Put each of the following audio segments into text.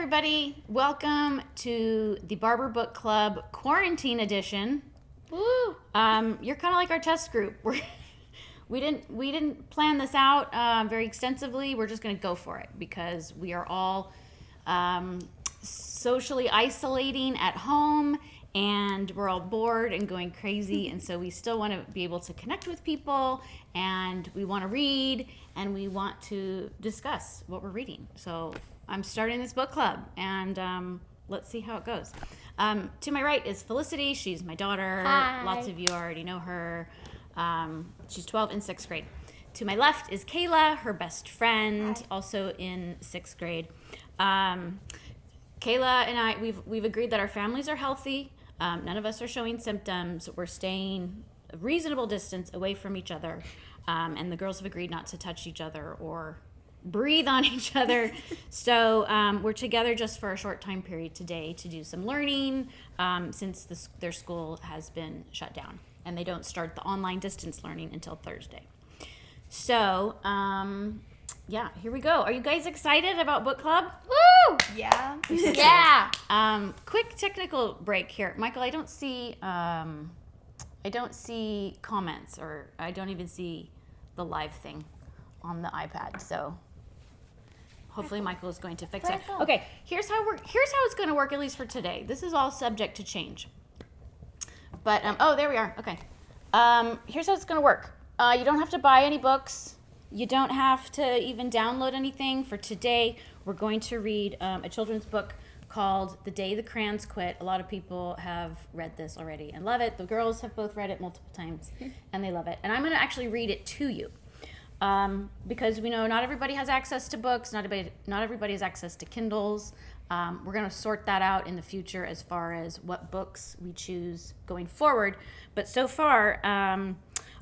everybody. Welcome to the Barber Book Club Quarantine Edition. Woo! You're kind of like our test group. We didn't plan this out very extensively. We're just going to go for it because we are all socially isolating at home and we're all bored and going crazy. And so we still want to be able to connect with people, and we want to read, and we want to discuss what we're reading. So I'm starting this book club, and let's see how it goes. To my right is Felicity. She's my daughter. Hi. Lots of you already know her. She's 12 in 6th grade. To my left is Kayla, her best friend, Hi. also in 6th grade. Kayla and I, we've agreed that our families are healthy. None of us are showing symptoms. We're staying a reasonable distance away from each other. And the girls have agreed not to touch each other or breathe on each other. So we're together just for a short time period today to do some learning since their school has been shut down. And they don't start the online distance learning until Thursday. So, yeah, here we go. Are you guys excited about book club? Woo! Yeah. Yeah. Quick technical break here. Michael, I don't see comments, or I don't even see the live thing on the iPad. So hopefully Michael is going to fix it. Okay, here's how it's going to work, at least for today. This is all subject to change. But oh, there we are. Okay. Here's how it's going to work. You don't have to buy any books. You don't have to even download anything. For today, we're going to read a children's book called The Day the Crayons Quit. A lot of people have read this already and love it. The girls have both read it multiple times, and they love it. And I'm going to actually read it to you because we know not everybody has access to books. Not everybody has access to Kindles. We're going to sort that out in the future as far as what books we choose going forward. But so far,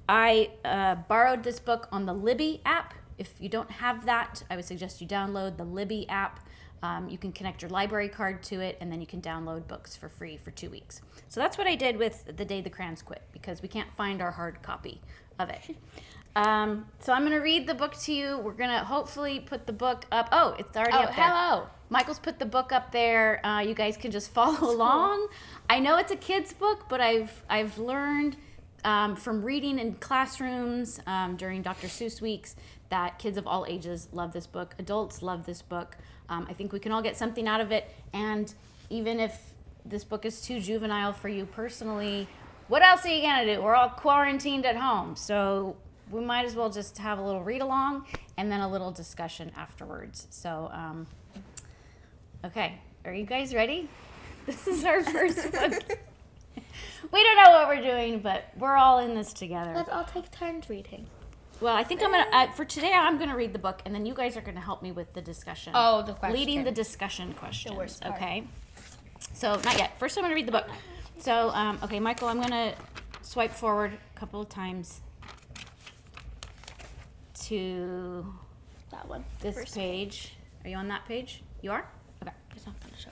I borrowed this book on the Libby app. If you don't have that, I would suggest you download the Libby app. You can connect your library card to it, and then you can download books for free for 2 weeks. So that's what I did with The Day the Crayons Quit, because we can't find our hard copy of it. So I'm going to read the book to you. We're going to hopefully put the book up. Oh, it's already up there. Hello. Michael's put the book up there. You guys can just follow along. Cool. I know it's a kid's book, but I've learned from reading in classrooms during Dr. Seuss weeks that kids of all ages love this book. Adults love this book. I think we can all get something out of it. And even if this book is too juvenile for you personally, what else are you going to do? We're all quarantined at home. So we might as well just have a little read along and then a little discussion afterwards. So, okay. Are you guys ready? This is our first book. We don't know what we're doing, but we're all in this together. Let's all take turns reading. Well, I think I'm going to, for today, I'm going to read the book, and then you guys are going to help me with the discussion. Oh, the question. Leading the discussion questions. The worst part. Okay? So, not yet. First, I'm going to read the book. So, okay, Michael, I'm going to swipe forward a couple of times to That one. this First page. Are you on that page? You are? Okay. It's not going to show.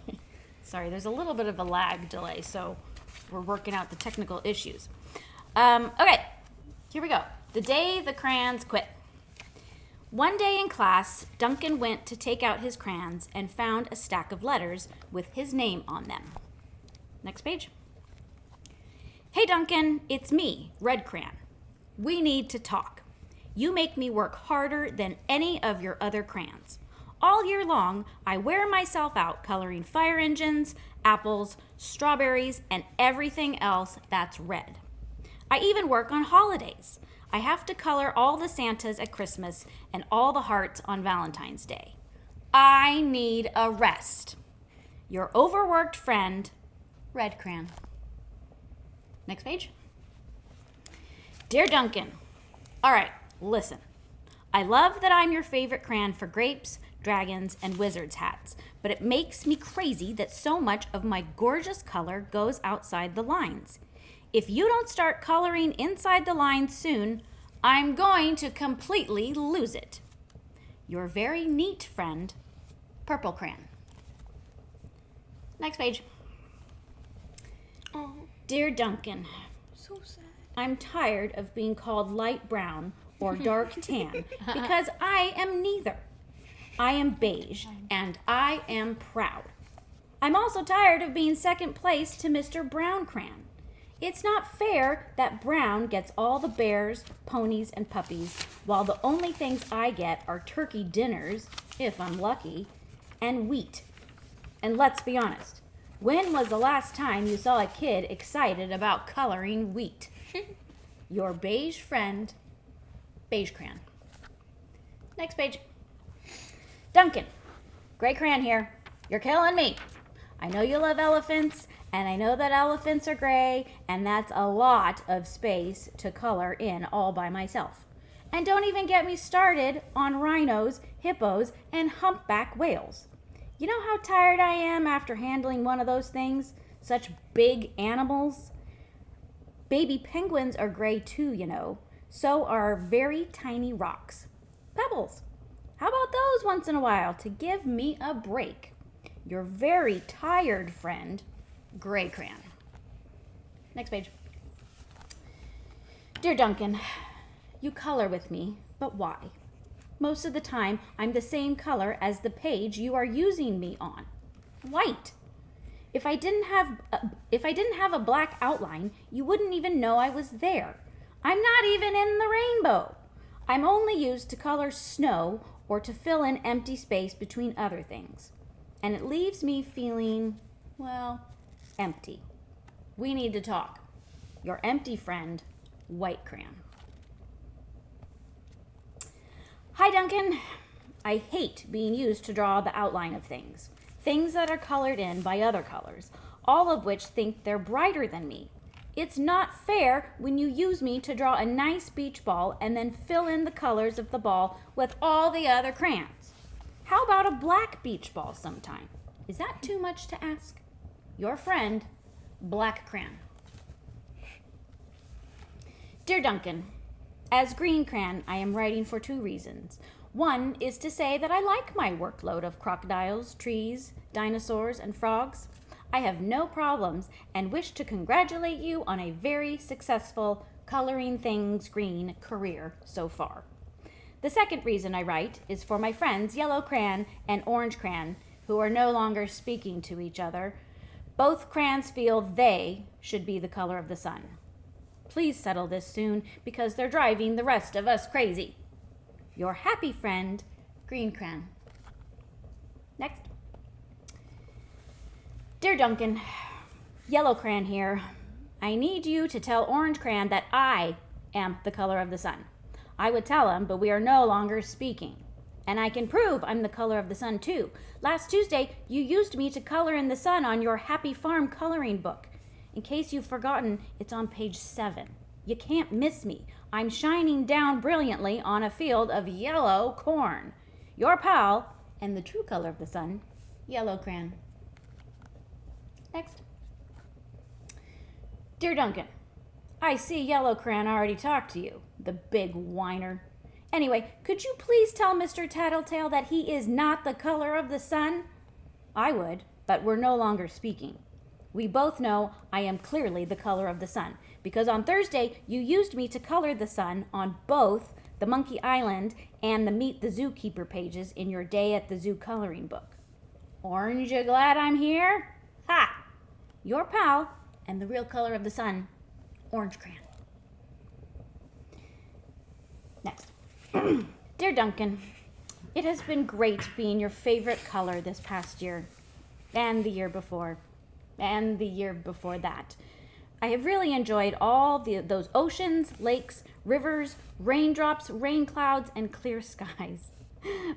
Sorry, there's a little bit of a lag delay, so we're working out the technical issues. Okay, here we go. The Day the Crayons Quit. One day in class, Duncan went to take out his crayons and found a stack of letters with his name on them. Next page. Hey Duncan, it's me, Red Crayon. We need to talk. You make me work harder than any of your other crayons. All year long, I wear myself out coloring fire engines, apples, strawberries, and everything else that's red. I even work on holidays. I have to color all the Santas at Christmas and all the hearts on Valentine's Day. I need a rest. Your overworked friend, Red Crayon. Next page. Dear Duncan, all right, listen. I love that I'm your favorite crayon for grapes, dragons, and wizards hats, but it makes me crazy that so much of my gorgeous color goes outside the lines. If you don't start coloring inside the lines soon, I'm going to completely lose it. Your very neat friend, Purple Crayon. Next page. Oh, Dear Duncan, so sad. I'm tired of being called light brown or dark tan because I am neither. I am beige, and I am proud. I'm also tired of being second place to Mr. Brown Crayon. It's not fair that Brown gets all the bears, ponies, and puppies, while the only things I get are turkey dinners, if I'm lucky, and wheat. And let's be honest, when was the last time you saw a kid excited about coloring wheat? Your beige friend, Beige Crayon. Next page. Duncan, Gray Crayon here. You're killing me. I know you love elephants, and I know that elephants are gray, and that's a lot of space to color in all by myself. And don't even get me started on rhinos, hippos, and humpback whales. You know how tired I am after handling one of those things? Such big animals. Baby penguins are gray too, you know. So are very tiny rocks. Pebbles. How about those once in a while to give me a break? Your very tired friend, Gray Crayon. Next page. Dear Duncan, you color with me, but why? Most of the time, I'm the same color as the page you are using me on. White. If I didn't have a black outline, you wouldn't even know I was there. I'm not even in the rainbow. I'm only used to color snow or to fill in empty space between other things. And it leaves me feeling, well, empty. We need to talk. Your empty friend, White Crayon. Hi, Duncan. I hate being used to draw the outline of things. Things that are colored in by other colors, all of which think they're brighter than me. It's not fair when you use me to draw a nice beach ball and then fill in the colors of the ball with all the other crayons. How about a black beach ball sometime? Is that too much to ask? Your friend, Black Crayon. Dear Duncan, as Green Crayon, I am writing for 2 reasons. One is to say that I like my workload of crocodiles, trees, dinosaurs, and frogs. I have no problems and wish to congratulate you on a very successful coloring things green career so far. The second reason I write is for my friends Yellow Crayon and Orange Crayon, who are no longer speaking to each other. Both crayons feel they should be the color of the sun. Please settle this soon because they're driving the rest of us crazy. Your happy friend, Green Crayon. Next. Dear Duncan, Yellow Crayon here. I need you to tell Orange Crayon that I am the color of the sun. I would tell him, but we are no longer speaking. And I can prove I'm the color of the sun too. Last Tuesday, you used me to color in the sun on your Happy Farm coloring book. In case you've forgotten, it's on page 7. You can't miss me. I'm shining down brilliantly on a field of yellow corn. Your pal, and the true color of the sun, Yellow Crayon. Next. Dear Duncan, I see Yellow Crayon already talked to you, the big whiner. Anyway, could you please tell Mr. Tattletale that he is not the color of the sun? I would, but we're no longer speaking. We both know I am clearly the color of the sun, because on Thursday you used me to color the sun on both the Monkey Island and the Meet the Zookeeper pages in your Day at the Zoo coloring book. Aren't you glad I'm here? Ha! Your pal and the real color of the sun, Orange Crayon. Next. Dear Duncan, it has been great being your favorite color this past year, and the year before, and the year before that. I have really enjoyed all those oceans, lakes, rivers, raindrops, rain clouds, and clear skies.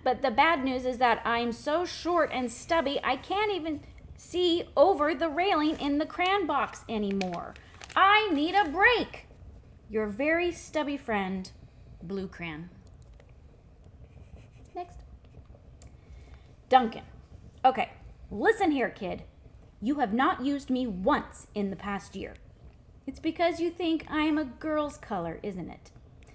But the bad news is that I'm so short and stubby I can't even see over the railing in the crayon box anymore. I need a break. Your very stubby friend, Blue Crayon. Next. Duncan. Okay, listen here, kid. You have not used me once in the past year. It's because you think I'm a girl's color, isn't it?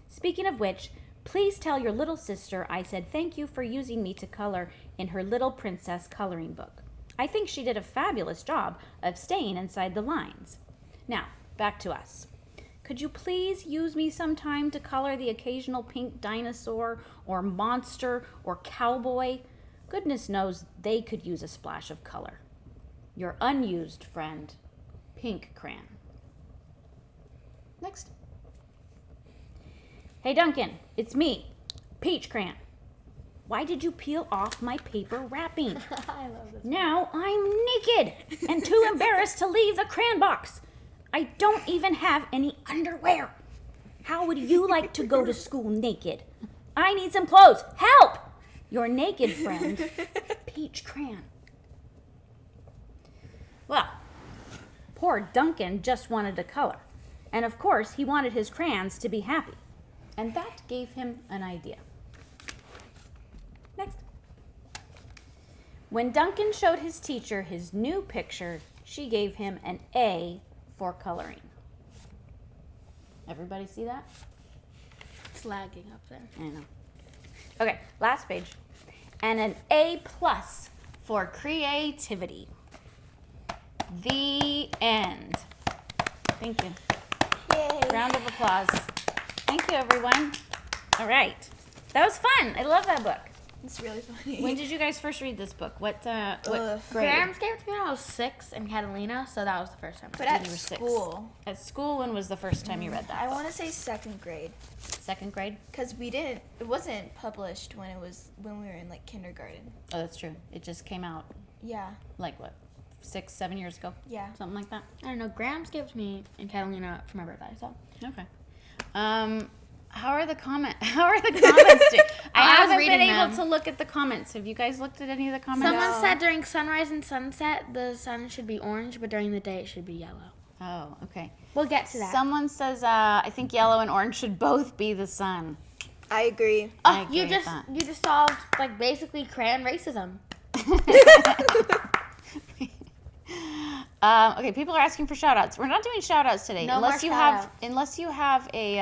Speaking of which, please tell your little sister I said thank you for using me to color in her Little Princess coloring book. I think she did a fabulous job of staying inside the lines. Now, back to us. Could you please use me sometime to color the occasional pink dinosaur or monster or cowboy? Goodness knows they could use a splash of color. Your unused friend, Pink Crayon. Next. Hey Duncan, it's me, Peach Crayon. Why did you peel off my paper wrapping? I love this. Now I'm naked and too embarrassed to leave the crayon box. I don't even have any underwear. How would you like to go to school naked? I need some clothes. Help! Your naked friend, Peach Crayon. Well, poor Duncan just wanted to color. And of course, he wanted his crayons to be happy. And that gave him an idea. Next. When Duncan showed his teacher his new picture, she gave him an A for coloring. Everybody see that? It's lagging up there. I know. Okay, last page. And an A plus for creativity. The end. Thank you. Yay. Round of applause. Thank you, everyone. All right. That was fun. I love that book. It's really funny. When did you guys first read this book? What grade? Grams gave it to me when I was 6 in Catalina, so that was the first time. But When at you were 6. school, At school, when was the first time you read that I book? want to say 2nd grade, Second grade? because it wasn't published when we were in like kindergarten. Oh, that's true. It just came out Yeah, like what, 6, 7 years ago? yeah. Something like that? I don't know. Grams gave it to me in Catalina for my birthday, so. Okay. How are the comments doing? I I was haven't been reading able them. to look at the comments. Have you guys looked at any of the comments? Someone No. said during sunrise and sunset, the sun should be orange, but during the day it should be yellow. Oh, okay. We'll get to that. Someone says, I think yellow and orange should both be the sun. I agree. I Oh, agree you with just that. you just solved like basically crayon racism. Okay, people are asking for shout outs. We're not doing shout outs today. No unless more you have shout-outs. unless you have a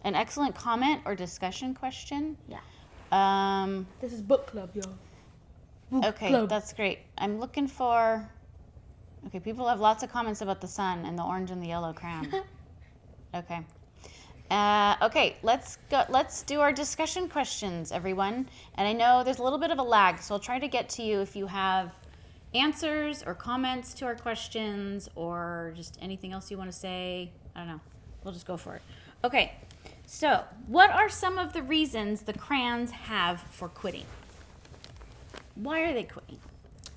an excellent comment or discussion question. Yeah. This is book club, y'all. Okay, club. that's great. I'm looking for. Okay, people have lots of comments about the sun and the orange and the yellow crayon. Okay. Okay, let's go. Let's do our discussion questions, everyone. And I know there's a little bit of a lag, so I'll try to get to you if you have answers or comments to our questions or just anything else you want to say. I don't know. We'll just go for it. Okay. So, what are some of the reasons the crayons have for quitting? Why are they quitting?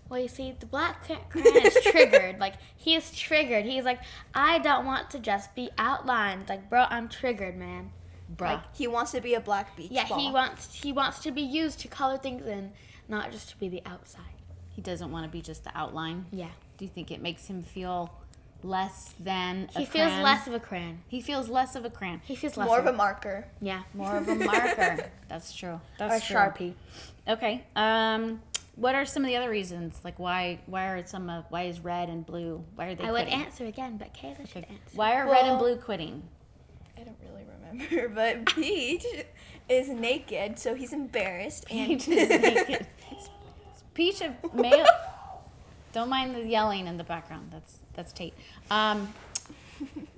Well, you see, the black crayon is triggered. Like, he is triggered. He's like, I don't want to just be outlined. Like, bro, I'm triggered, man. Bruh. Like he wants to be a black beach Yeah, ball. he wants to be used to color things in, not just to be the outside. He doesn't want to be just the outline. Yeah. Do you think it makes him feel less than a He feels crayon? less of a crayon. He feels less of a crayon. He feels less More of a marker. Yeah. More of a marker. That's true. Or a That's true. Sharpie. Okay. What are some of the other reasons? Like why is red and blue? Why are they I would quitting? answer again, but Kayla should answer. Why are red and Well- blue quitting? I don't really remember, but Peach is naked, so he's embarrassed. Peach And is naked. Is Peach a male? Don't mind the yelling in the background. That's Tate.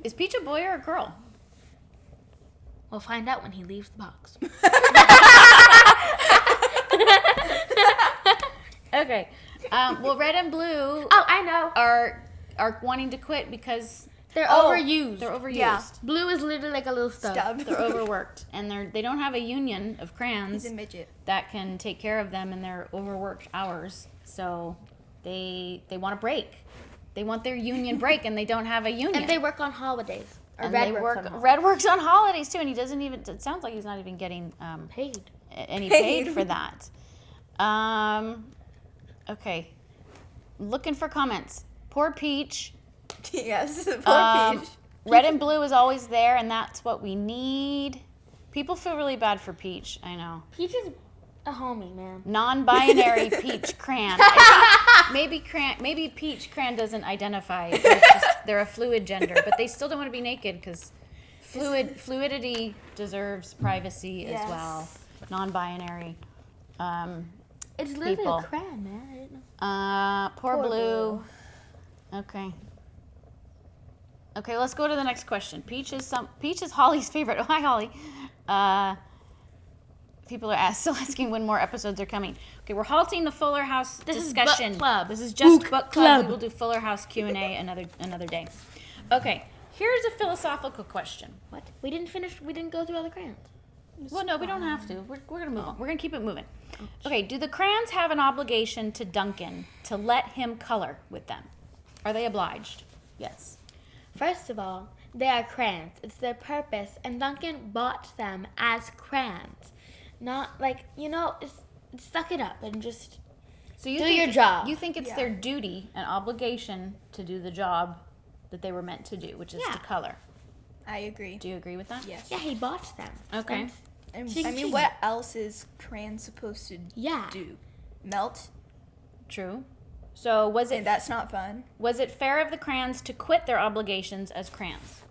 Is Peach a boy or a girl? We'll find out when he leaves the box. Okay. Well, red and blue Oh, I know. are wanting to quit because They're Oh, overused. they're overused. Yeah. Blue is literally like a little stub. stub. They're overworked, and they don't have a union of He's crayons a midget. that can take care of them in their overworked hours. So they want a break. They want their union break, and they don't have a union. And they work on holidays. Or And Red they works work. on holidays. Red works on holidays too, and he doesn't even. It sounds like he's not even getting Paid. any Paid. paid for that. Okay. Looking for comments. Poor Peach. Yes, poor Peach. Red and blue is always there, and that's what we need. People feel really bad for Peach. I know. Peach is a homie, man. Non-binary Peach Crayon. I think maybe Peach Crayon doesn't identify. They're a fluid gender, but they still don't want to be naked because fluidity deserves privacy as Yes. well. Non-binary. It's literally People. a crayon, man. I didn't know. Poor Poor blue. Okay. Okay, let's go to the next question. Peach is Holly's favorite. Oh, hi, Holly. People are still asking when more episodes are coming. Okay, we're halting the Fuller House discussion. Book club. This is just Book book club. club. We will do Fuller House Q&A another day. Okay, here's a philosophical question. What? We didn't finish. We didn't go through all the crayons. Well, no, we don't have to. We're going to move on. We're going to keep it moving. Okay, do the crayons have an obligation to Duncan to let him color with them? Are they obliged? Yes. First of all, they are crayons. It's their purpose, and Duncan bought them as crayons. Not like, suck it up and just So you do think your job. You think it's their duty and obligation to do the job that they were meant to do, which is to color. I agree. Do you agree with that? Yes. Yeah, he bought them. Okay. And, Ching, I mean, ching. what else is Crayon supposed to Yeah. do? Melt? True. So And that's not fun. was it fair of the crayons to quit their obligations as crayons?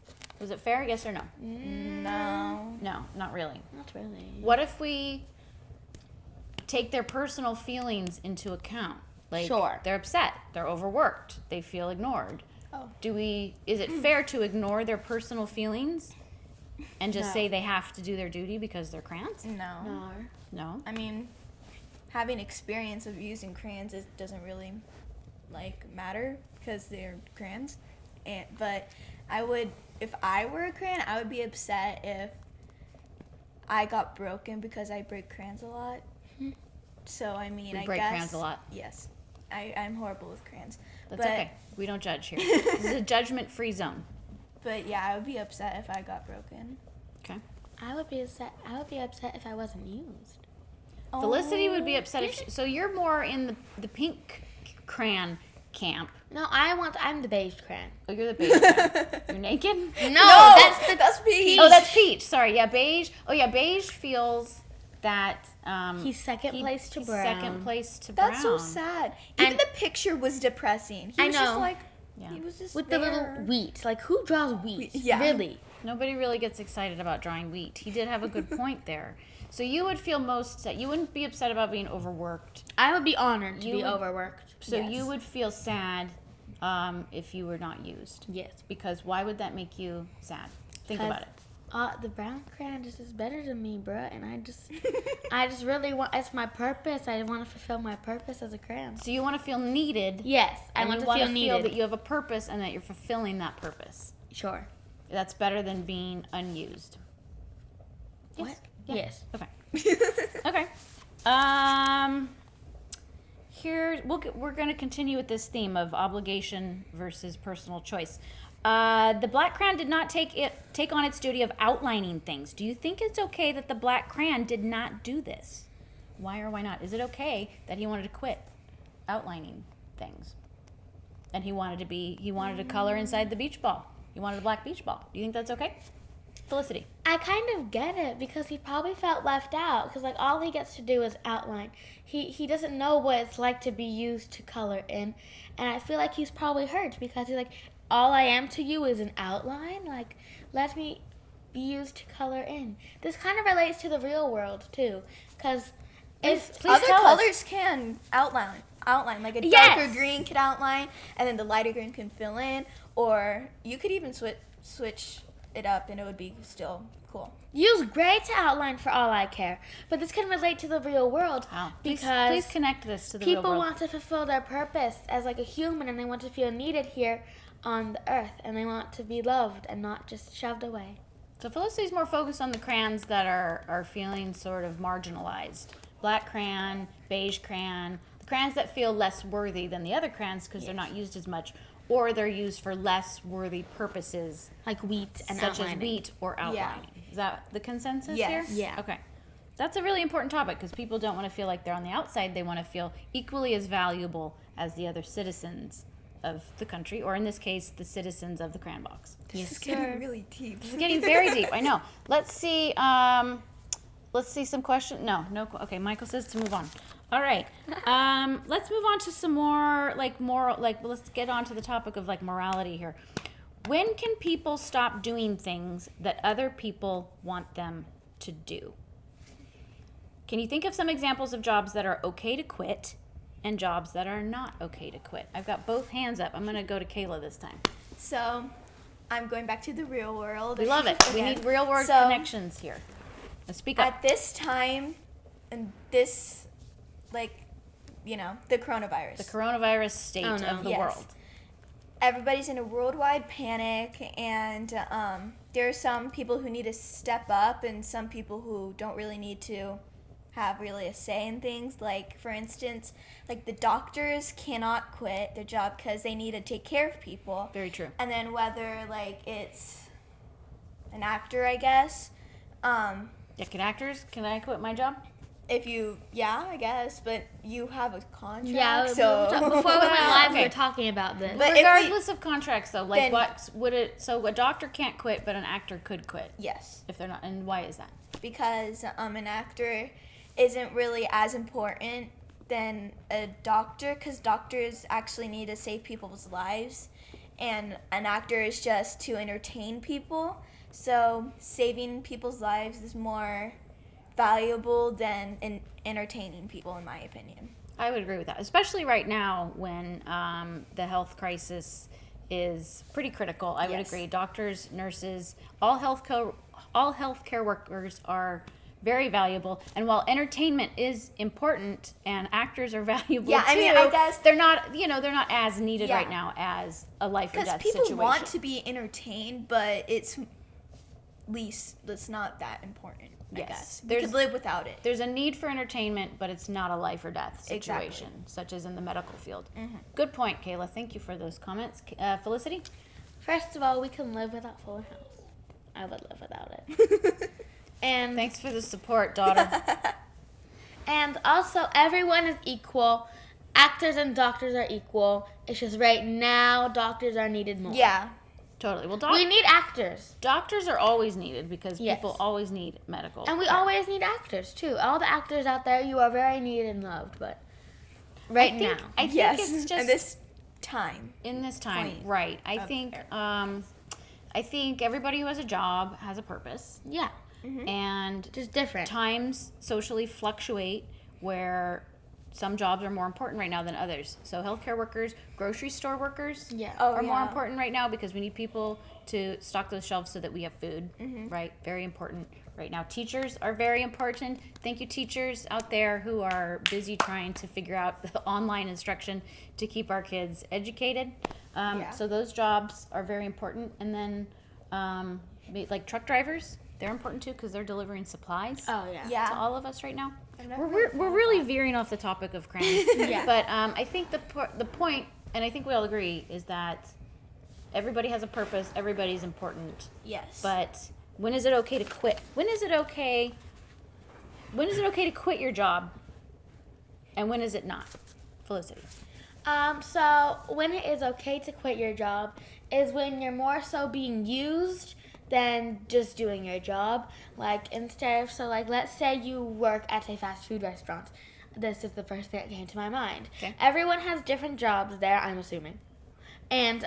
Was it fair? Yes or no? No. No, not really. Not really. What if we take their personal feelings into account? Like, Sure. they're upset, they're overworked, they feel ignored. Oh. Is it fair to ignore their personal feelings and just No. say they have to do their duty because they're crayons? No. No. No. I mean, having experience of using crayons doesn't really matter because they're crayons. But if I were a crayon, I would be upset if I got broken because I break crayons a lot. So I mean, We I break guess crayons a lot. Yes, I'm horrible with crayons. That's but, okay. We don't judge here. This is a judgment-free zone. But yeah, I would be upset if I got broken. Okay. I would be upset if I wasn't used. Felicity would be upset if so you're more in the pink crayon camp. No, I'm the beige crayon. Oh, you're the beige crayon. You're naked? No, that's peach. Oh, that's peach. Sorry. Yeah, beige. Oh, yeah, beige feels that He's second place to brown. Second place to brown. That's so sad. Even And- the picture was depressing. He I was just know. like, Yeah. he was just With the little there. wheat. Like, who draws wheat? Yeah. Really? Nobody really gets excited about drawing wheat. He did have a good point there. So you would feel most sad. You wouldn't be upset about being overworked. I would be honored to You be would- overworked. So Yes. you would feel sad if you were not used. Yes. Because why would that make you sad? Think about it. The brown crayon just is better than me, bruh. And I just really want, it's my purpose. I want to fulfill my purpose as a crayon. So you want to feel needed. Yes, I and want you to want feel to needed. feel that you have a purpose and that you're fulfilling that purpose. Sure. That's better than being unused. What? Yeah. Yes. Okay. Okay. Here we're going to continue with this theme of obligation versus personal choice. The black crayon did not take on its duty of outlining things. Do you think it's okay that the black crayon did not do this? Why or why not? Is it okay that he wanted to quit outlining things? And he wanted to color inside the beach ball. He wanted a black beach ball. Do you think that's okay? Felicity. I kind of get it because he probably felt left out because like all he gets to do is outline. He doesn't know what it's like to be used to color in, and I feel like he's probably hurt because he's like, all I am to you is an outline. Like, let me be used to color in. This kind of relates to the real world too, because if Other tell us. colors can outline. Like a darker Yes. green could outline, and then the lighter green can fill in. Or you could even switch it up, and it would be still cool. use gray to outline for all I care, but this can relate to the real world Wow. because Please connect this to the real people world. want to fulfill their purpose as like a human, and they want to feel needed here on the earth, and they want to be loved and not just shoved away. So Felicity's more focused on the crayons that are feeling sort of marginalized. Black crayon, beige crayon, the crayons that feel less worthy than the other crayons because they're not used as much, or they're used for less worthy purposes, Like wheat and such outlining. as wheat or outlining. Is that the consensus Yes. here? Yeah. Okay. That's a really important topic because people don't want to feel like they're on the outside. They want to feel equally as valuable as the other citizens of the country, or in this case, the citizens of the crayon box. This is getting really deep. It's getting very deep. I know. Let's see. Let's see some questions. No. Okay. Michael says to move on. All right. Let's move on to some more moral. Let's get on to the topic of morality here. When can people stop doing things that other people want them to do? Can you think of some examples of jobs that are okay to quit and jobs that are not okay to quit? I've got both hands up. I'm going to go to Kayla this time. So, I'm going back to the real world. We love it. We Okay. need real world So, connections here. Let's speak up. At this time, and this, like, you know, the coronavirus. The coronavirus state Oh, no. of the Yes. world. Everybody's in a worldwide panic, and there are some people who need to step up and some people who don't really need to have really a say in things. Like, for instance, like the doctors cannot quit their job because they need to take care of people. Very true. And then whether, like, it's an actor, I guess, Yeah, can I quit my job? if you, yeah, I guess, but you have a contract, Yeah, so. before we went live, we Okay. were talking about this. But if we- Regardless of contracts, though, like Then- what would it? So a doctor can't quit, but an actor could quit Yes. if they're not. And why is that? Because an actor isn't really as important than a doctor, because doctors actually need to save people's lives, and an actor is just to entertain people. So saving people's lives is more valuable than entertaining people, in my opinion. I would agree with that, especially right now when the health crisis is pretty critical. I would Yes. agree. Doctors, nurses, all healthcare workers are very valuable. And while entertainment is important and actors are valuable Yeah, too, I mean, I guess- they're not. They're not as needed Yeah. right now as a life or Because death people situation. want to be entertained, but it's not that important. I Yes. guess we There's- could live without it. There's a need for entertainment, but it's not a life or death situation, Exactly. such as in the medical field. Mm-hmm. Good point, Kayla. Thank you for those comments. Felicity? First of all, we can live without Fuller House. I would live without it. And Thanks for the support, daughter. and also, everyone is equal. Actors and doctors are equal. It's just right now, doctors are needed more. Yeah. Totally. Well, We need actors. doctors are always needed because Yes. people always need medical And we care. always need actors, too. All the actors out there, you are very needed and loved, but right now. I think Yes. it's just and this time. in this time, point right? I of think era. I think everybody who has a job has a purpose, Yeah, and just different. times socially fluctuate where some jobs are more important right now than others. So healthcare workers, grocery store workers Yeah. Oh, are more yeah. important right now because we need people to stock those shelves so that we have food, right? Very important right now. Teachers are very important. Thank you, teachers out there who are busy trying to figure out the online instruction to keep our kids educated. Yeah. So those jobs are very important. And then like truck drivers, they're important too because they're delivering supplies Oh, yeah. Yeah. to all of us right now. I've never We're thought really of veering off the topic of crayons. Yeah. But I think the point, and I think we all agree, is that everybody has a purpose. Everybody's important. Yes. But when is it okay to quit? When is it okay to quit your job? And when is it not? Felicity. So when it is okay to quit your job is when you're more so being used than just doing your job. Like instead of, so like let's say you work at a fast food restaurant. This is the first thing that came to my mind. Okay. Everyone has different jobs there, I'm assuming. And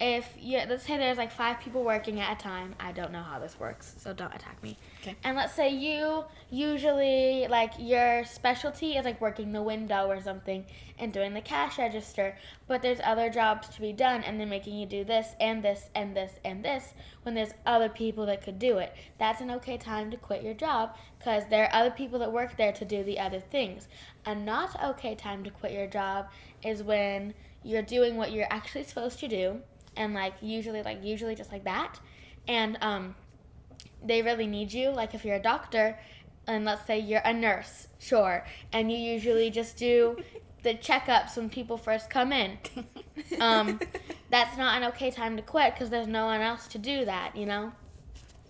if you, let's say there's like 5 people working at a time. I don't know how this works, so don't attack me. Okay. And let's say you usually, like, your specialty is like working the window or something and doing the cash register, but there's other jobs to be done and they're making you do this and this and this and this when there's other people that could do it. That's an okay time to quit your job because there are other people that work there to do the other things. A not okay time to quit your job is when you're doing what you're actually supposed to do, and usually just like that, and they really need you. Like if you're a doctor, and let's say you're a nurse, sure, and you usually just do the checkups when people first come in. That's not an okay time to quit because there's no one else to do that, you know?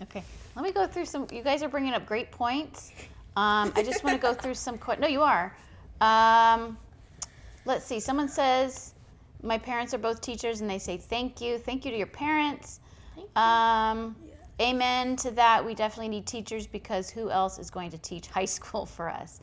Okay. Let me go through some. You guys are bringing up great points. I just want to go through some. No, you are. Let's see. Someone says, my parents are both teachers, and they say thank you. Thank you to your parents. Amen to that. We definitely need teachers because who else is going to teach high school for us?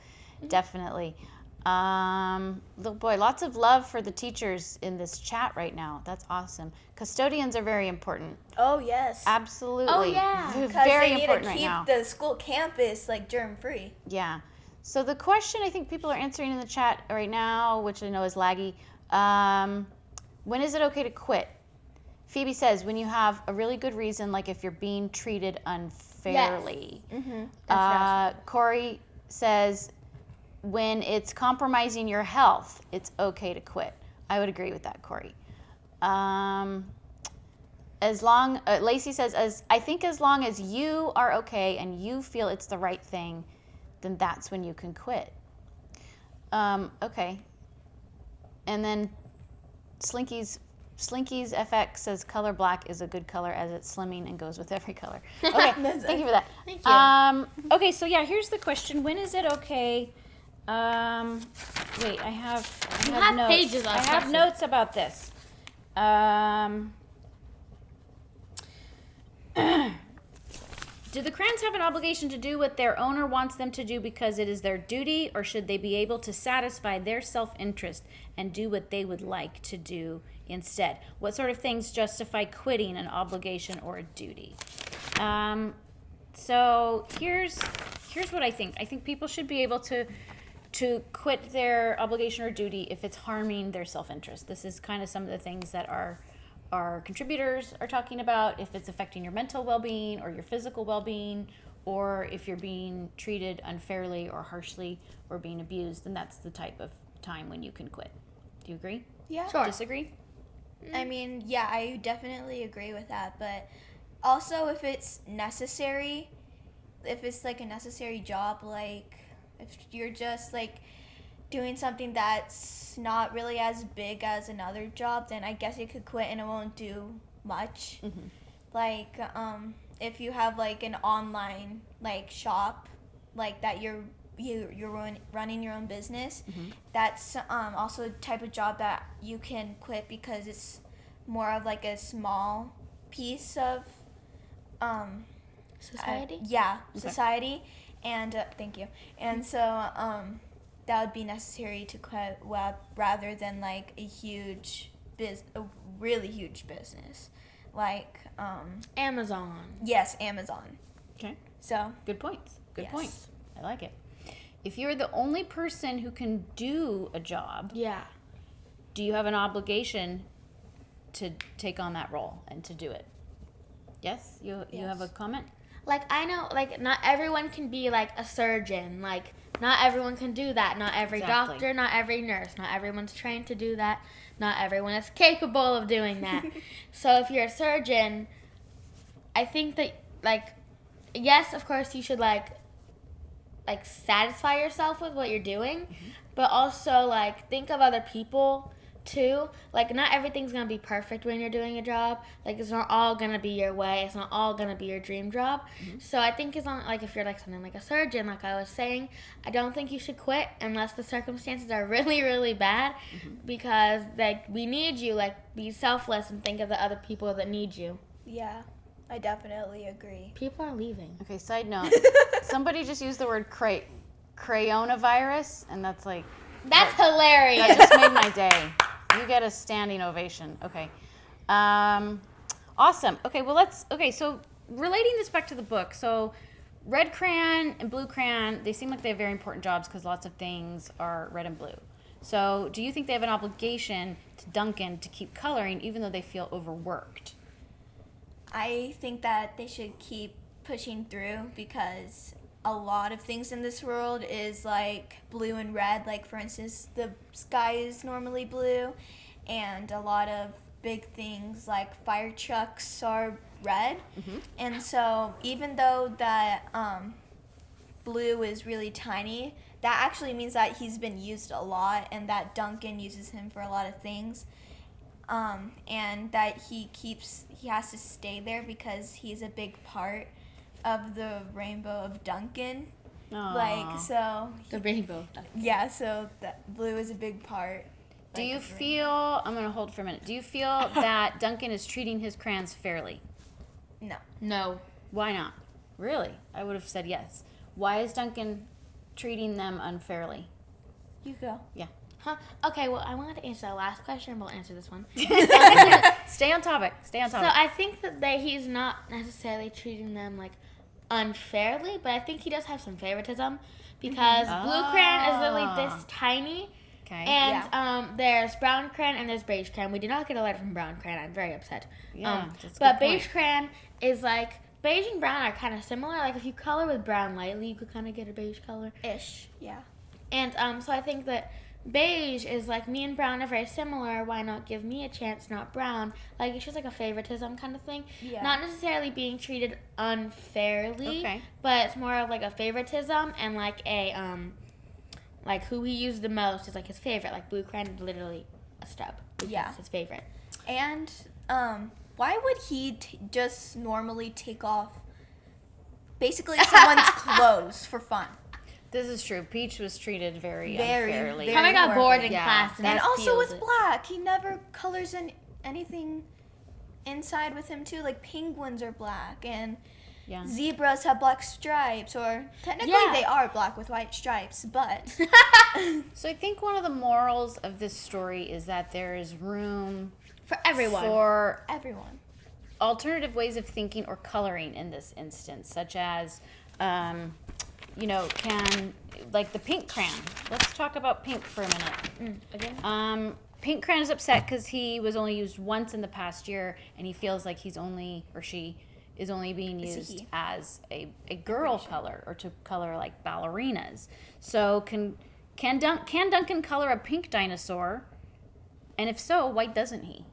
Definitely. Boy, lots of love for the teachers in this chat right now. That's awesome. Custodians are very important. Oh, yes. Absolutely. Oh, yeah. They're Because very they need important to right keep now. the school campus like germ-free. Yeah. So the question I think people are answering in the chat right now, which I know is laggy, when is it okay to quit? Phoebe says, when you have a really good reason, like if you're being treated unfairly. Mm-hmm. Corey says, when it's compromising your health, it's okay to quit. I would agree with that, Corey. Lacey says, I think as long as you are okay and you feel it's the right thing, then that's when you can quit. Okay. And then Slinky's FX says color black is a good color as it's slimming and goes with every color. Okay, thank you for that. Thank you. Okay, so yeah, here's the question. When is it okay? Wait, I have notes. Pages on I have this. notes about this. Do the crayons have an obligation to do what their owner wants them to do because it is their duty, or should they be able to satisfy their self-interest and do what they would like to do instead? What sort of things justify quitting an obligation or a duty? So here's what I think. I think people should be able to quit their obligation or duty if it's harming their self-interest. This is kind of some of the things that our contributors are talking about. If it's affecting your mental well-being or your physical well-being, or if you're being treated unfairly or harshly or being abused, then that's the type of time when you can quit. Do you agree? Yeah. Sure. Disagree? I mean, yeah, I definitely agree with that. But also, if it's necessary, if it's like a necessary job, like if you're just like doing something that's not really as big as another job, then I guess you could quit and it won't do much. Mm-hmm. Like, if you have like an online like shop, like that you're running your own business, Mm-hmm. that's also a type of job that you can quit because it's more of like a small piece of Society? society. And thank you. And so that would be necessary to quit rather than like a really huge business, like Amazon. yes, Amazon. Okay. So Good points. Good Yes. points. I like it. If you're the only person who can do a job, Yeah. do you have an obligation to take on that role and to do it? Yes? You have a comment? Like, I know, like, not everyone can be, like, a surgeon. Like, not everyone can do that. Not every Exactly. doctor, not every nurse. Not everyone's trained to do that. Not everyone is capable of doing that. So if you're a surgeon, I think that, like, yes, of course, you should, like satisfy yourself with what you're doing. But also, like, think of other people too. Like, not everything's gonna be perfect when you're doing a job. Like, it's not all gonna be your way. It's not all gonna be your dream job. So I think it's not like if you're like something like a surgeon, like I was saying, I don't think you should quit unless the circumstances are really, really bad, because like we need you. Like, be selfless and think of the other people that need you. yeah, I definitely agree. People are leaving. Okay, side note. Somebody just used the word crayonavirus, and that's like, That's hilarious. that just made my day. You get a standing ovation. Okay. Awesome. Okay, well, so relating this back to the book. So red crayon and blue crayon, they seem like they have very important jobs because lots of things are red and blue. So do you think they have an obligation to Duncan to keep coloring even though they feel overworked? I think that they should keep pushing through because a lot of things in this world is like blue and red. Like, for instance, the sky is normally blue, and a lot of big things like fire trucks are red. And so even though that blue is really tiny, that actually means that he's been used a lot and that Duncan uses him for a lot of things. And that he has to stay there because he's a big part of the rainbow of Duncan. Aw. Like, so, The rainbow. yeah, so that blue is a big part. Do like, you of the feel, I'm going to hold for a minute. Do you feel that Duncan is treating his crayons fairly? rainbow. No. Why not? Really? I would have said yes. Why is Duncan treating them unfairly? No. You go. Yeah. Huh? Okay, well, I wanted to answer the last question, but I'll answer this one. Stay on topic. Stay on So topic. I think that he's not necessarily treating them, like, unfairly, but I think he does have some favoritism because blue crayon is literally this tiny, Okay. and there's brown crayon and there's beige crayon. We did not get a letter from brown crayon. I'm very upset. Yeah, that's a But good beige point. crayon is, like, beige and brown are kind of similar. Like if you color with brown lightly, you could kind of get a beige color. Ish, yeah. And so I think that beige is like me and brown are very similar. Why not give me a chance, not brown? Like it's just like a favoritism kind of thing. Yeah. Not necessarily being treated unfairly, Okay. but it's more of like a favoritism and like a like who he used the most is like his favorite. Like blue crayon is literally a stub. Yeah. It's his favorite. And why would he just normally take off basically someone's clothes for fun? This is true. Peach was treated very Very, unfairly. very- Kind of got horrible. bored in Yeah. class And just also feels with it. black, he never colors anything inside with him too. Like penguins are black and Yeah. zebras have black stripes, or technically Yeah. they are black with white stripes, but So I think one of the morals of this story is that there is room for everyone. for everyone. alternative ways of thinking or coloring in this instance, such as, can, like the pink crayon. Let's talk about pink for a minute. Again? Pink crayon is upset because he was only used once in the past year, and he feels like he's only, or she is only being used he? as a girl color, or to color like ballerinas. So can Duncan color a pink dinosaur? And if so, why doesn't he?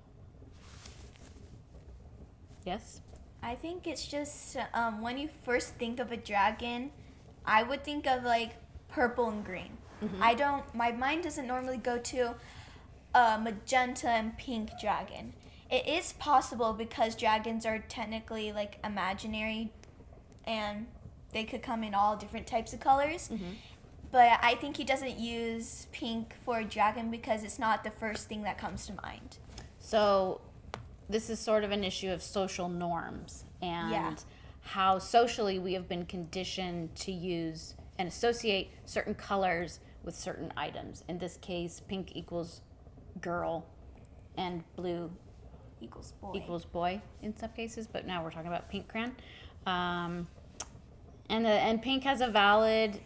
Yes? I think it's just when you first think of a dragon, I would think of like purple and green. My mind doesn't normally go to magenta and pink dragon. It is possible because dragons are technically like imaginary and they could come in all different types of colors. But I think he doesn't use pink for a dragon because it's not the first thing that comes to mind. So this is sort of an issue of social norms and Yeah. how socially we have been conditioned to use and associate certain colors with certain items. In this case, pink equals girl and blue Equals boy. equals boy in some cases, but now we're talking about pink crayon. And pink has a valid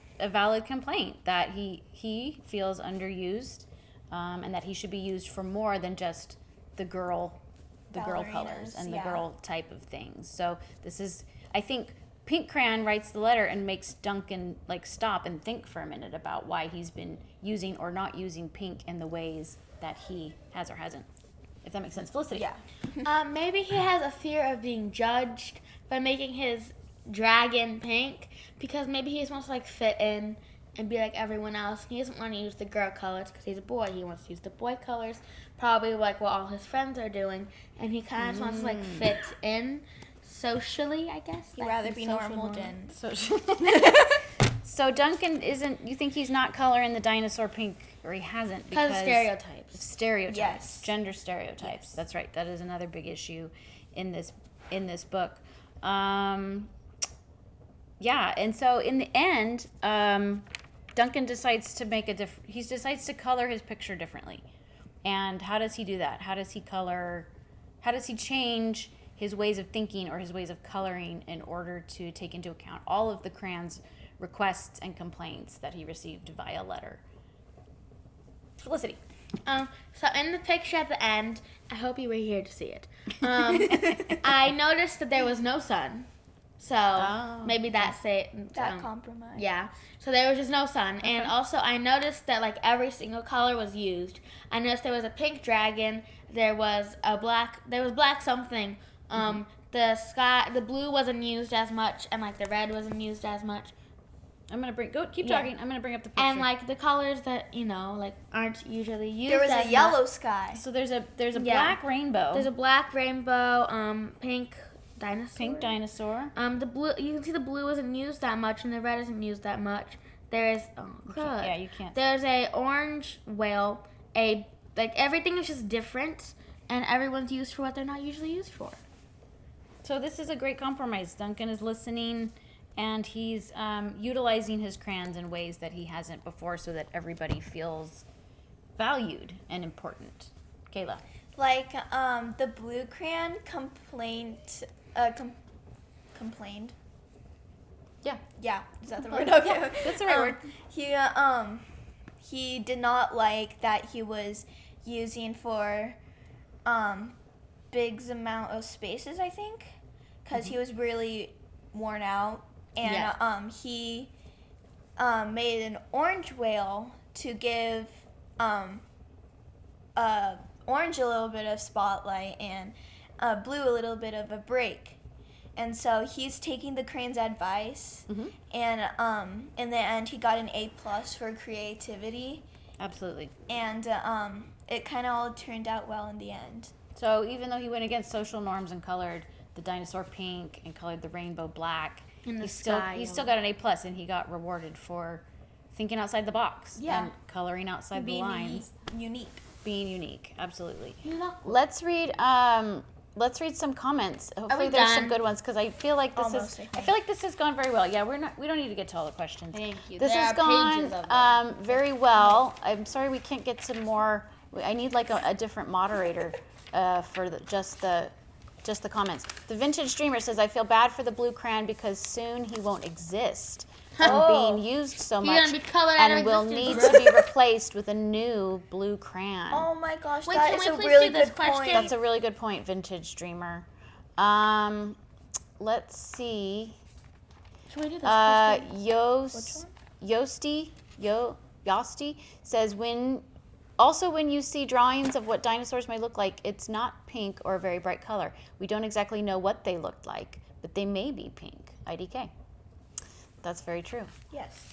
complaint that he feels underused, and that he should be used for more than just the girl colors Ballerinas, and the yeah. girl type of things. So this is, I think Pink Crayon writes the letter and makes Duncan like stop and think for a minute about why he's been using or not using pink in the ways that he has or hasn't. If that makes sense. Felicity. Yeah. Maybe he has a fear of being judged by making his dragon pink because maybe he just wants to like fit in and be like everyone else. He doesn't want to use the girl colors because he's a boy. He wants to use the boy colors, probably like what all his friends are doing, and he kind of just wants to like fit in socially, I guess. He'd like, rather in be social normal norms. than So Duncan isn't. You think he's not coloring the dinosaur pink, or he hasn't Because of stereotypes. stereotypes, Yes. gender stereotypes. Yes. That's right. That is another big issue in this book. Yeah, and so in the end, Duncan decides to make he decides to color his picture differently. And how does he do that? How does he color? How does he change his ways of thinking or his ways of coloring in order to take into account all of the crayon's requests and complaints that he received via letter? Felicity. So in the picture at the end, I hope you were here to see it. I noticed that there was no sun. So maybe that's it. that compromise. Yeah. So there was just no sun. And also I noticed that like every single color was used. I noticed there was a pink dragon, there was black something. The blue wasn't used as much and like the red wasn't used as much. Keep Yeah. talking. I'm gonna bring up the picture. And like the colors that, like aren't usually used There was as a yellow much. sky. so there's a Yeah. black rainbow. There's a black rainbow, pink dinosaur. pink dinosaur. The blue, you can see the blue isn't used that much, and the red isn't used that much. There's Yeah, you can't. There's a orange whale. Everything is just different, and everyone's used for what they're not usually used for. So this is a great compromise. Duncan is listening, and he's utilizing his crayons in ways that he hasn't before, so that everybody feels valued and important. Kayla. Like the blue crayon complained. Yeah. Yeah, is that the word? Okay, Yeah, that's the right word. He did not like that he was using for big amount of spaces. I think because he was really worn out, and Yeah. he made an orange whale to give orange a little bit of spotlight and blue a little bit of a break. And so he's taking the crayon's advice, and in the end he got an A+ for creativity. Absolutely. And it kind of all turned out well in the end. So even though he went against social norms and colored the dinosaur pink and colored the rainbow black, In the he sky. still got an A+, and he got rewarded for thinking outside the box and coloring outside the lines. Unique. Being unique, absolutely. Yeah. Let's read some comments. Hopefully we there's some done? good ones because I feel like this Almost, I I think. feel like this has gone very well. Yeah, we don't need to get to all the questions. Thank you. This There has are pages of gone very well. I'm sorry we can't get to more. I need like a different moderator for just the comments. The Vintage Dreamer says, I feel bad for the blue crayon because soon he won't exist from being used so He's much gonna be colored out of and will existence. need to be replaced with a new blue crayon. Oh my gosh, Wait, that can is we a please really do this good question? point. That's a really good point, Vintage Dreamer. Let's see. Should we do this question? Yosti says when you see drawings of what dinosaurs may look like, it's not pink or a very bright color. We don't exactly know what they looked like, but they may be pink. IDK. That's very true. Yes.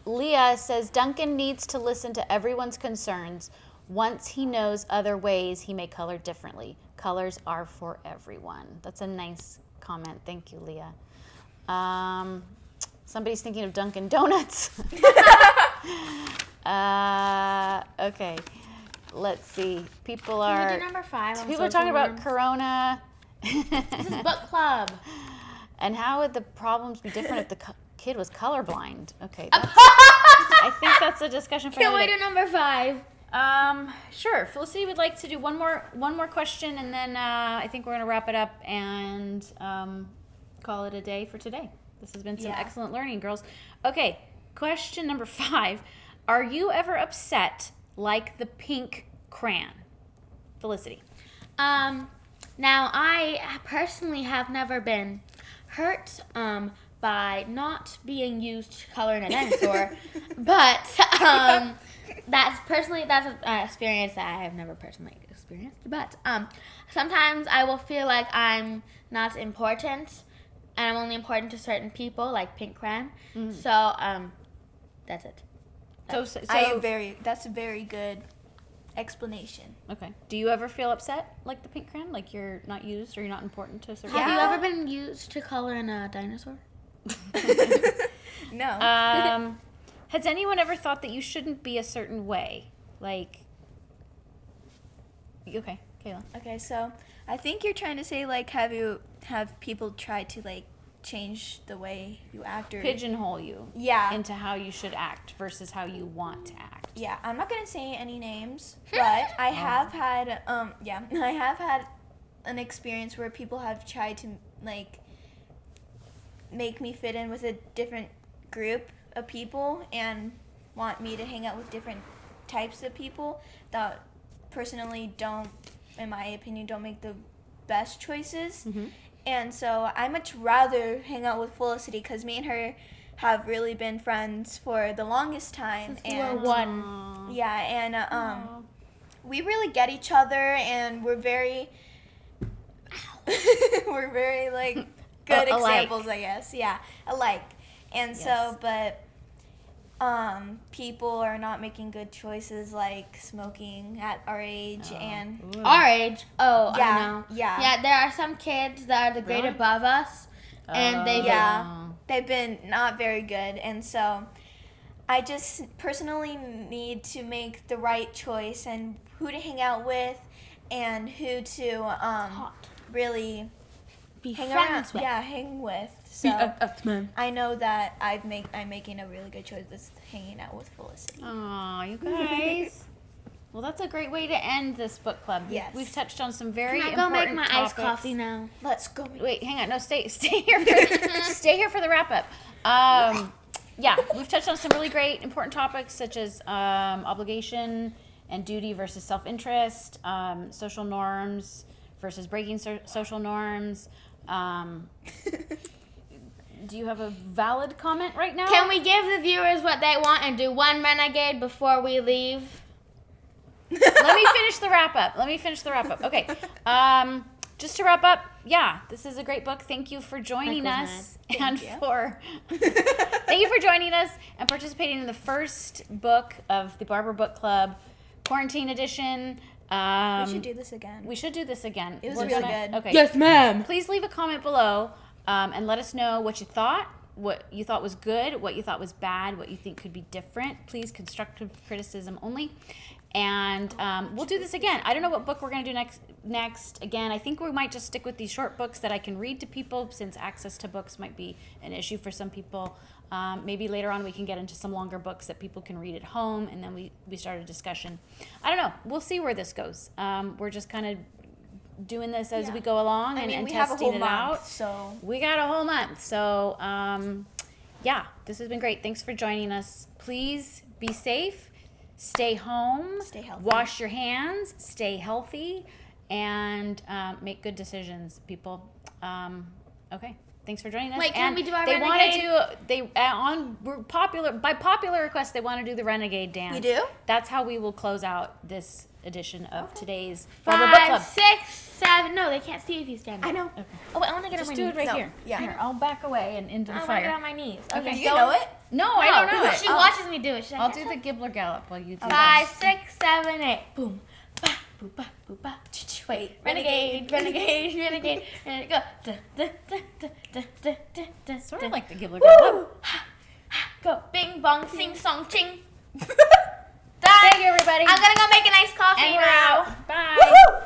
Leah says Duncan needs to listen to everyone's concerns. Once he knows other ways, he may color differently. Colors are for everyone. That's a nice comment. Thank you, Leah. Somebody's thinking of Dunkin' Donuts. Okay. Let's see. People Can we are do number 5? on people are social talking about norms? Corona. This is book club. And how would the problems be different if the kid was colorblind? Okay, I think that's a discussion for Can we another do day. number 5? Sure. Felicity would like to do one more question, and then I think we're gonna wrap it up and call it a day for today. This has been some excellent learning, girls. Okay, question number 5: are you ever upset like the pink crayon? Felicity. Now I personally have never been hurt by not being used to color in a dinosaur, but that's an experience that I have never personally experienced. But sometimes I will feel like I'm not important, and I'm only important to certain people, like pink crayon. So that's it. So That's a very good explanation. okay. Do you ever feel upset like the pink crayon, like you're not used or you're not important to a certain? Have you Yeah. ever been used to color in a dinosaur? No. Has anyone ever thought that you shouldn't be a certain way? Like, okay, Kayla. Okay, so I think you're trying to say, like, have people tried to, like, change the way you act or Pigeonhole you Yeah. into how you should act versus how you want to act. Yeah, I'm not gonna say any names, but I have had I have had an experience where people have tried to, like, make me fit in with a different group of people and want me to hang out with different types of people that personally don't, in my opinion, don't make the best choices. And so I much rather hang out with Felicity because me and her have really been friends for the longest time. We're And one. yeah, and we really get each other, and we're very we're very, like, good Alike. examples, I guess. Yeah, alike. And so, Yes. but people are not making good choices, like smoking at our age, and Our age? Oh, Yeah, I know. yeah. Yeah, there are some kids that are the grade Really? above us, and they yeah, they've been not very good. And so I just personally need to make the right choice and who to hang out with and who to really be hang friends around. with. Yeah, hang with. So man. I know that I'm making a really good choice with hanging out with Felicity. Aw, you guys. Well, that's a great way to end this book club. Yes. We've touched on some very Can I go important make my topics. iced coffee now? Let's go. Wait, hang on. No, stay here. Stay here for the wrap up. Yeah, we've touched on some really great important topics such as obligation and duty versus self-interest, social norms versus breaking social norms. do you have a valid comment right now? Can we give the viewers what they want and do one renegade before we leave? Let me finish the wrap up. Okay. Just to wrap up, yeah, this is a great book. Thank you for joining us Thank you. Thank you for joining us and participating in the first book of the Barber Book Club Quarantine Edition. We should do this again. We should do this again. It was really good. Okay. Yes, ma'am. Please leave a comment below and let us know what you thought was good, what you thought was bad, what you think could be different. Please, constructive criticism only. And we'll do this again. I don't know what book we're going to do next. Again, I think we might just stick with these short books that I can read to people, since access to books might be an issue for some people. Maybe later on we can get into some longer books that people can read at home, and then we start a discussion. I don't know. We'll see where this goes. We're just kind of doing this as we go along and we have a testing whole it month, out. so We got a whole month. So, yeah, this has been great. Thanks for joining us. Please be safe. Stay home. Stay healthy. Wash your hands. Stay healthy. And make good decisions, people. Okay. Thanks for joining us. Wait, can we do our they renegade? By popular request, they want to do the renegade dance. We do? That's how we will close out this edition of today's Barber Book 5, Club. 6, 7. No, they can't see if you stand up. I know. Okay. Oh, wait, I want to get Just on my do knees. it right No. here. Yeah. Here, I'll back away and into the I want to get fire. on my knees. Okay. Okay, Do you know it? No, I don't know it. She watches me do it. Should I I'll catch do the up? Gibbler Gallop while you do 5, this. 6, 7, 8. Boom. Ba, boo, ba, boo, ba. Wait, renegade, renegade, renegade, renegade. Go. Da, da, da, da, da, da, da, da, Sort da. of like the Gibbler Gallop. Go. Bing, bong, sing, song, ching. Thank you, everybody. I'm gonna go make an iced coffee And we're now. out. Bye.